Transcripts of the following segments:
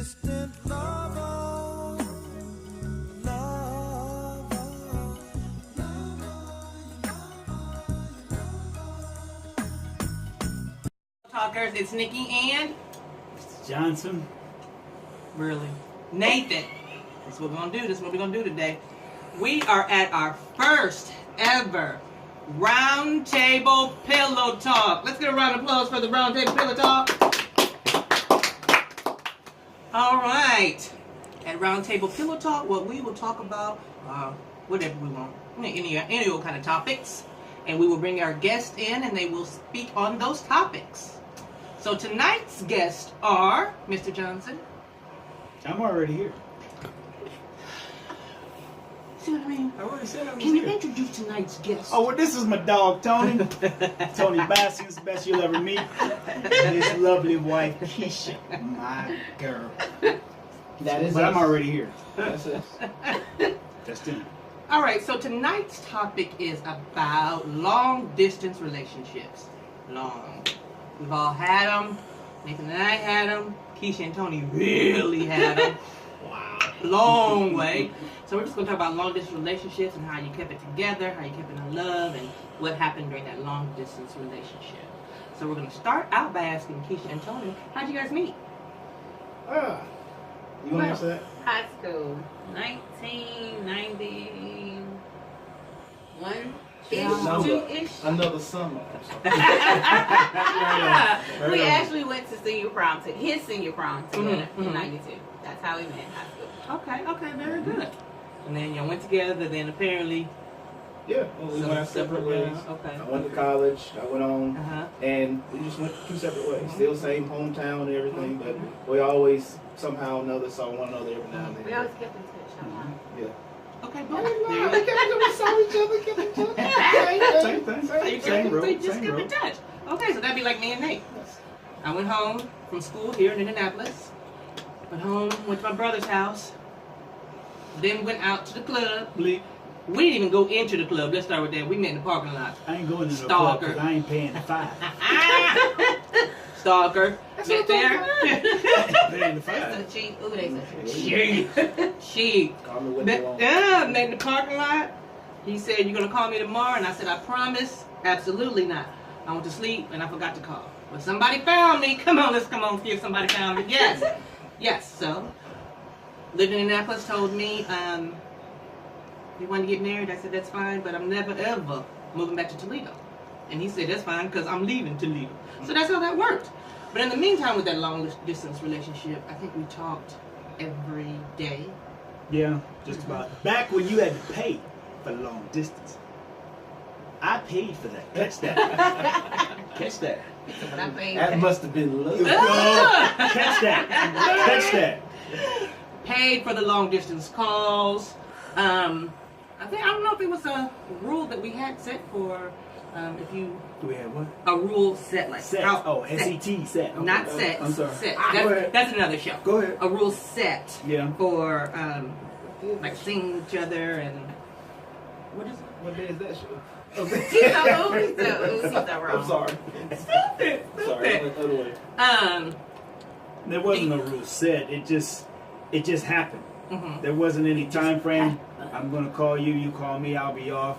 distant lover, lover, Talkers, it's Nikki and Johnson. really Nathan. That's what we're gonna do. This is what we're gonna do today. We are at our first ever round table pillow talk. Let's get a round of applause for the round table pillow talk. All right. At round table pillow talk, what we will talk about whatever we want, any old kind of topics, and we will bring our guests in, and they will speak on those topics. So tonight's guests are Mr. Johnson. I'm already here. See what I mean? I already said I was Can you here. introduce tonight's guest? Oh, well, this is my dog, Tony. Tony Baskins, best you'll ever meet. And his lovely wife, Keisha, my girl. That is But us. I'm already here. That's us. That's it. All right, so tonight's topic is about long-distance relationships. Long. We've all had them. Nathan and I had them. Keisha and Tony really had them. Wow. Long way. So we're just going to talk about long-distance relationships and how you kept it together, how you kept it in love, and what happened during that long-distance relationship. So we're going to start out by asking Keisha and Tony, how'd you guys meet? You want to answer that? High school, 1991, two-ish. Another summer. We actually went to senior prom, his senior prom together Mhm, in '92. That's how we met in high school. Okay, very good. And then y'all went together, then apparently... Yeah, well, we went our separate ways. Okay. I went to college. I went on, Uh-huh. and we just went two separate ways. Still same hometown and everything, but we always somehow or another saw one another every now and We then. always kept in touch. Yeah. Okay, We boom. There saw each other, kept in touch. Same thing. you go. Same road, So you just same keep in road. touch. Okay, so that'd be like me and Nate. I went home from school here in Indianapolis. Went home, went to my brother's house. Then went out to the club. Bleak. We didn't even go into the club. Let's start with that. We met in the parking lot. I ain't going to no club Stalker. because I ain't paying the $5. Stalker. Met there. Paying the That's $5. so cheap. Ooh, they so cheap. Cheap. Call me what Met, you want. met in the parking lot. He said, "You gonna call me tomorrow?" And I said, "I promise." Absolutely not. I went to sleep and I forgot to call. But somebody found me. Come on, let's see if somebody found me. Yes. Yes. So, lived in Indianapolis, told me, you want to get married? I said, that's fine, but I'm never ever moving back to Toledo. And he said, that's fine, because I'm leaving Toledo. So that's how that worked. But in the meantime, with that long distance relationship, I think we talked every day. Yeah, just about. Back when you had to pay for long distance. I paid for that. Catch that. Catch that. But I paid That back. must have been love. Catch that. Catch that. Paid for the long distance calls. I don't know if it was a rule that we had set for if you Do we have what? a rule set like Set. how- Oh, SET set. Okay. Not set. I'm sorry. Set. Go ahead. That's another show. Go ahead. A rule set Yeah. for like seeing each other and what is it? What day is that show? He's so wrong. I'm sorry. Stupid. Sorry. I went the other way. There wasn't no rule set. It just happened. Mhm. There wasn't any time frame. I'm gonna call you. You call me. I'll be off.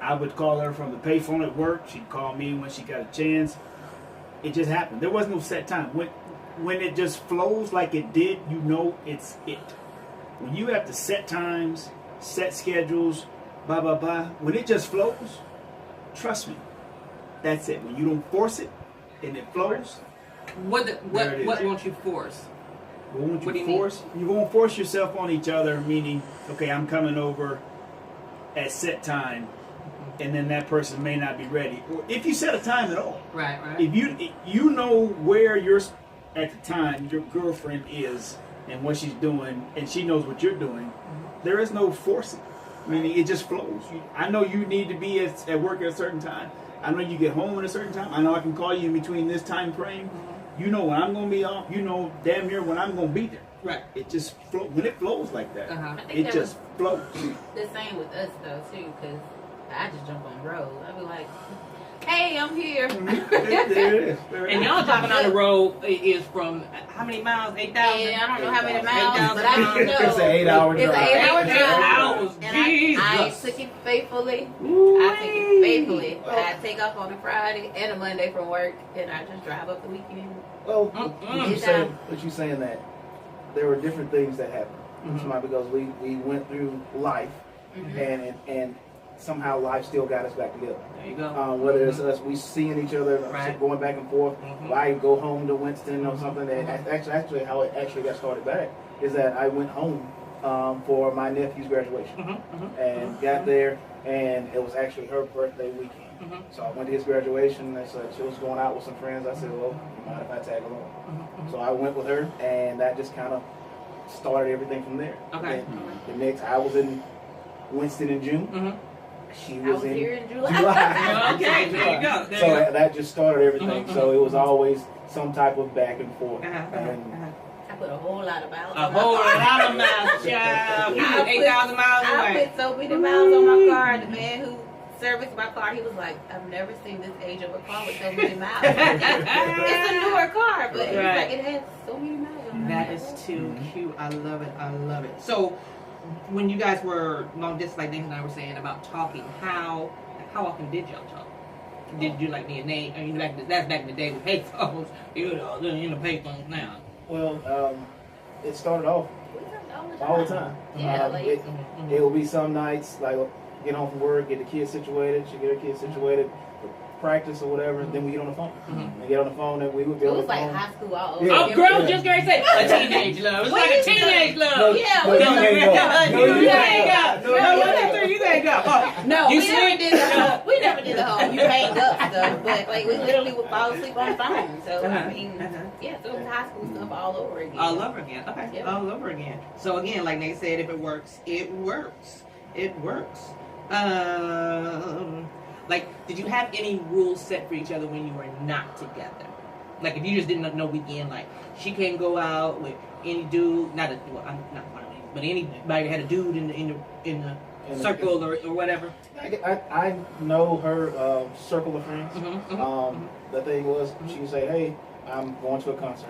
I would call her from the payphone at work. She'd call me when she got a chance. It just happened. There was no set time. When it just flows like it did, you know it's it. When you have to set times, set schedules, blah blah blah. When it just flows, trust me, that's it. When you don't force it and it flows, What There it is. won't you force? won't What do you you force? You won't force yourself on each other. Meaning, okay, I'm coming over at set time, and then that person may not be ready. Or if you set a time at all, Right. if you know where you're at the time, your girlfriend is and what she's doing, and she knows what you're doing. There is no forcing. Meaning, it just flows. I know you need to be at work at a certain time. I know you get home at a certain time. I know I can call you in between this time frame. You know when I'm going to be off. You know damn near when I'm going to be there. Right. It just flows. When it flows like that, Uh-huh. I think it that just flows. the same with us though too, because I just jump on the road. I be like, Hey, I'm here. There it is. And y'all driving on the road is from how many miles? 8,000? And I don't know how many 8,000 miles, but I just know It's an 8-hour it's drive. an 8-hour 8 drive. hours. And I Jesus. took it faithfully. I take it faithfully. I take off on a Friday and a Monday from work, and I just drive up the weekend. Well, Mm-mm. what you saying that there were different things that happened. Mhm. Because we went through life, Mhm. and somehow life still got us back together. There you go. Whether it's us, we seeing each other, Right. going back and forth. Mhm. I go home to Winston or something. That actually how it actually got started back is that I went home for my nephew's graduation Mhm, mhm, and mhm, got there, and it was actually her birthday weekend. mhm, So I went to his graduation. And so she was going out with some friends. I said, "Well, you mind if I tag along?" mhm, So I went with her, and that just kind of started everything from there. Okay. And the next, I was in Winston in June. mhm. She I was was in here in July. July. Okay, there you go. There So you go. that just started everything. Mhm, So it was always some type of back and forth. Uh-huh, And I put a whole lot of miles A on my whole car. lot of miles, child. You I was 8,000 miles I away. put so many miles on my car. The man who serviced my car, he was like, "I've never seen this age of a car with so many miles." It's a newer car, but he was Right. like, "It has so many miles on it." That is too cute. I love it. I love it. So, when you guys were, just like Nathan and I were saying about talking, how often did y'all talk? Did you like me and Nate? I mean, that's back in the day with payphones. You know, they're in the payphones now. well, it started off We talked all the time. Yeah, like It will be some nights like get home from work, get the kids situated. She get her kids situated, practice or whatever. Then we get on the phone. Mhm. And get on the phone, and we would be it on was the like phone. high school all over. Yeah. Oh, again. girl, just gonna say a teenage love. It's like a teenage No, love. Yeah, no, we you don't ain't go. No, You you ain't ain't got. go. No, one of you ain't got. Oh, No, You we never sleep? did the whole. We never did the whole. You hang up stuff, but like we literally would fall asleep on the phone. So I mean, yeah, so it was high school stuff all over again. All over again. Okay. Yeah. All over again. So again, like Nate said, if it works, it works. It works. Like, did you have any rules set for each other when you were not together? Like, if you just didn't know weekend, like she can't go out with any dude. I'm not one of these, but anybody that had a dude in the circle or whatever. I know her circle of friends. Mhm. The thing was, she would say, "Hey, I'm going to a concert."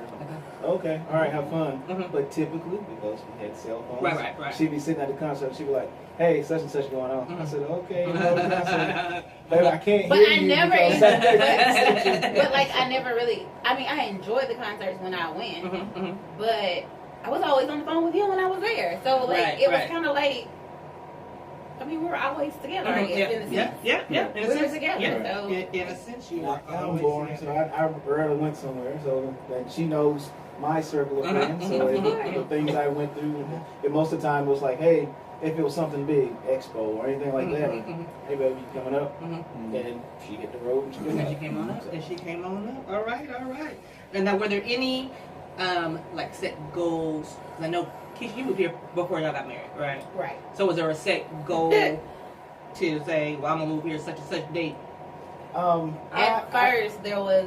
Okay, all right, have fun. Mhm. But typically, because we had cell phones, Right. she'd be sitting at the concert and she'd be like, "Hey, such and such going on." I Mhm. said, "Okay, you know, the concert." Baby, I can't But hear I you never because even- Saturday- But like I never really. I mean, I enjoyed the concerts when I went, Mhm. but I was always on the phone with him when I was there. So like Right, it was right. kind of like. I mean, we were always together. I Mhm. guess, in a sense. Yeah. In a We were sense, together, yeah. so- In a sense, you were I'm always boring, so together. I rarely went somewhere. So that she knows my circle of Mhm, friends. So mhm, mhm. the things I went through, and most of the time it was like, "Hey, if it was something big, expo or anything like that, Mhm. hey baby, you coming up?" Mhm. And she hit the road and she And she came on up. And she came on up. All right. And now, were there any like set goals? 'Cause I know Keisha, you moved here before y'all got married, right? Right. So was there a set goal to say, well, I'm gonna move here such and such date? At first, there was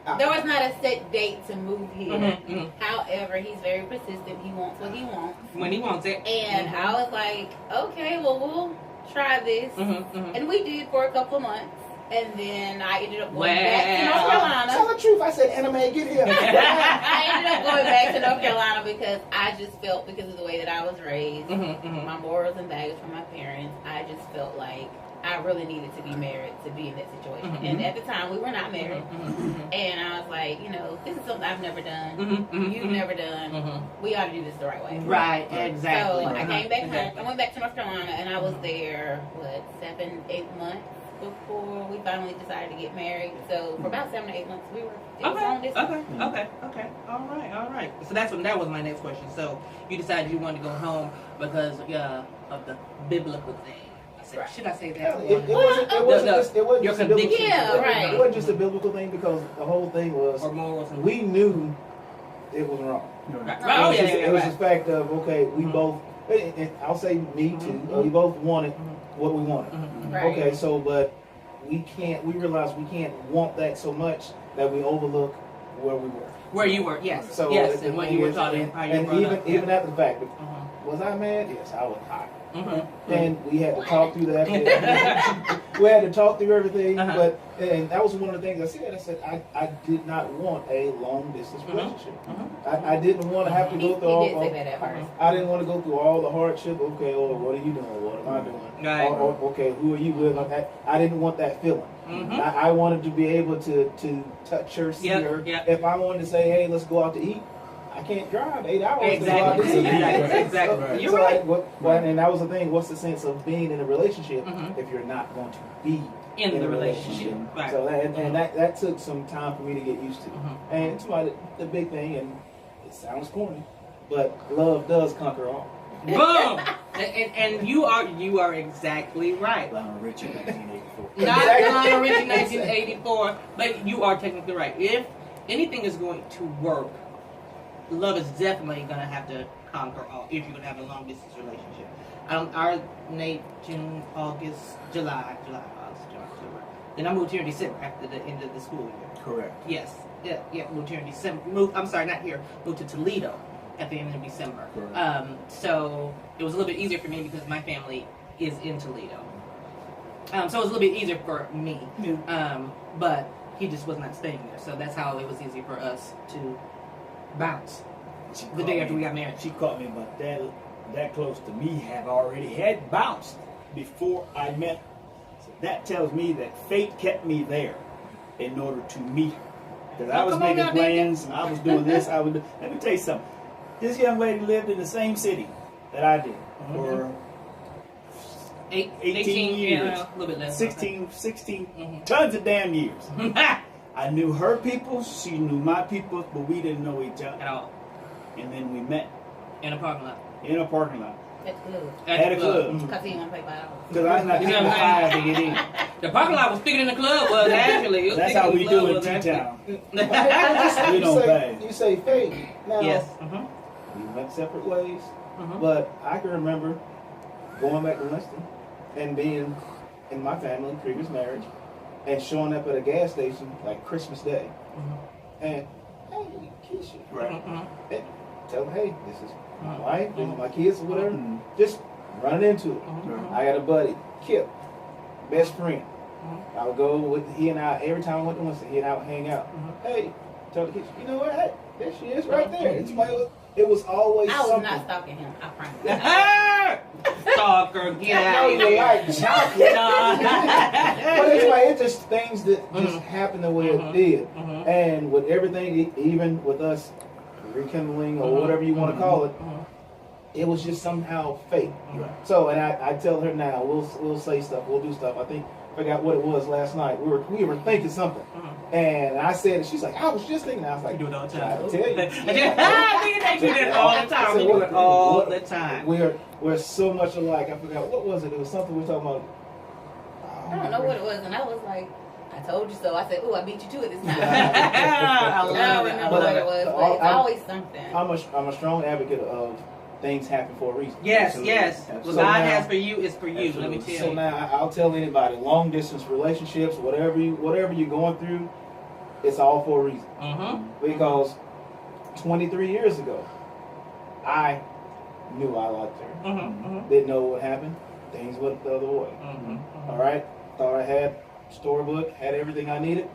not a set date to move here. Mhm. However, he's very persistent. He wants what he wants, When he wants it. and I was like, okay, well, we'll try this, Mhm. and we did for a couple of months, and then I ended up going Wow. back to North Tell Carolina. the truth. I said, "Anime, get here." I ended up going back to North Carolina because I just felt, because of the way that I was raised, Mhm. my morals and values from my parents, I just felt like I really needed to be married to be in that situation. Mhm. And at the time, we were not married. Mhm. And I was like, this is something I've never done. Mhm. You've never done. Mhm. We ought to do this the right way. Right. Exactly. So I came back home. Exactly. I went back to North Carolina, and I was there, 7-8 months before we finally decided to get married. So for about 7 to 8 months, we were long Okay. distance. Okay. All right. So that was my next question. So you decided you wanted to go home because of the biblical thing. I said, Right. should I say It that? wasn't No, just a biblical conviction. thing. Yeah, right. It wasn't just a biblical thing because the whole thing was Or morals and we knew it was wrong. Right. It Oh was yeah, just, yeah, it was right. the fact of okay, we Mhm. both. And I'll say me too. Mhm. We both wanted what we wanted. Mhm. Right. Okay, so but we can't. We realize we can't want that so much that we overlook where we were. Where you were, yes, So yes, the and what thing you were is- taught and how you and were brought even up. even after the fact, Mhm. was I mad? Yes, I was hot. And we had to talk through that. We had to talk through everything, and that was one of the things I said. I said I did not want a long distance relationship. I didn't want to have to go through all. He did say that at first. I didn't want to go through all the hardship. Okay, oh, what are you doing? What am I doing? Right. Okay, who are you with? I didn't want that feeling. I wanted to be able to touch her, see her. If I wanted to say, hey, let's go out to eat, I can't drive 8 hours. Exactly. To go out to eat. Exactly. You're so right. And that was the thing. What's the sense of being in a relationship if you're not going to be in the relationship? Right. So that took some time for me to get used to. And it's about the big thing, and it sounds corny, but love does conquer all. Boom! And you are exactly right. Lionel Richie, 1984. Not Lionel Richie, 1984, but you are technically right. If anything is going to work, love is definitely going to have to conquer all if you're going to have a long distance relationship. Our Nate, June, August, July, October. Then I moved here in December after the end of the school year. Correct. Yes. Yeah, moved here in December. I'm sorry, not here. Moved to Toledo at the end of December. So it was a little bit easier for me because my family is in Toledo. So it was a little bit easier for me. But he just was not staying there. So that's how it was easy for us to bounce the day after we got married. She caught me about that close to me have already had bounced before I met her. So that tells me that fate kept me there in order to meet her. Because I was making plans and I was doing this. Let me tell you something. This young lady lived in the same city that I did for 18 years. Yeah, a little bit less. 16 tons of damn years. I knew her people, she knew my people, but we didn't know each other. At all. And then we met. In a parking lot. In a parking lot. At the club. At a club. Because he didn't pay $5. Because I'm not giving $5 to get in. The parking lot was bigger than the club was, actually. That's how we do in T-Town. We don't pay. You say fate. Now, Yes. we went separate ways, but I can remember going back to Winston and being in my family, previous marriage, and showing up at a gas station like Christmas Day, and hey, Keisha, and tell them, hey, this is my wife, this is my kids, or whatever. Just running into it. I got a buddy, Kip, best friend. I would go with he and I every time I went to Winston. He and I would hang out. Hey, tell the kids, you know what? Hey, there she is, right there. It's it was always I was something. not stalking him, I promise. Stalker, get out of You here. like chocolate. No. But anyway, it's just things that just happened the way it did. And with everything, even with us rekindling or whatever you want to call it, it was just somehow fate. So, and I tell her now, we'll say stuff, we'll do stuff. I forgot what it was last night. We were thinking something, and I said, she's like, I was just thinking. I was like, You do it all the I time. tell you. We do that all the time. We do it all the time. We're so much alike. I forgot what was it. It was something we were talking about. I don't know what it was, and I was like, I told you so. I said, "Ooh, I beat you to it this time." I I love don't it. remember what it was, but it's always something. I'm a strong advocate of things happen for a reason. Yes, Absolutely. yes. What Absolutely. God has for you is for you. Let me Absolutely. tell So you. now I'll tell anybody, long distance relationships, whatever you're going through, it's all for a reason. Because 23 years ago, I knew I liked her. Didn't know what happened. Things went the other way. All right, thought I had storybook, had everything I needed.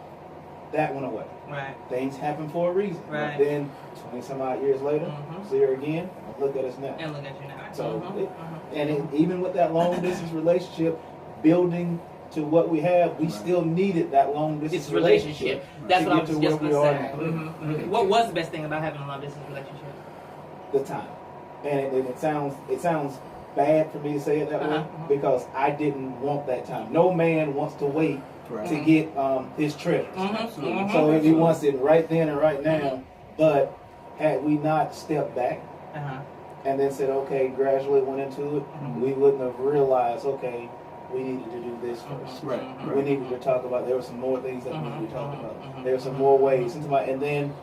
That went away. Right. Things happen for a reason. Right. Then 20 some odd years later, see her again. Look at us now. And look at you now. So, even with that long distance relationship, building to what we have, we still needed that long distance It's relationship. That's to what I get was to just where going we to are say. now. What was the best thing about having a long distance relationship? The time, and it sounds bad for me to say it that way because I didn't want that time. No man wants to wait to get his treasures. So he wants it right then and right now. But had we not stepped back and then said, okay, gradually went into it, we wouldn't have realized, okay, we needed to do this first. We needed to talk about, there were some more things that needed to be talked about. There were some more ways. And then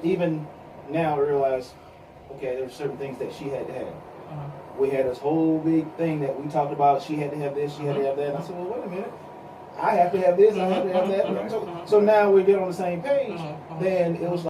even now I realize, okay, there were certain things that she had to have. We had this whole big thing that we talked about. She had to have this, she had to have that. And I said, well, wait a minute. I have to have this, I have to have that. So now we get on the same page. Then it was like,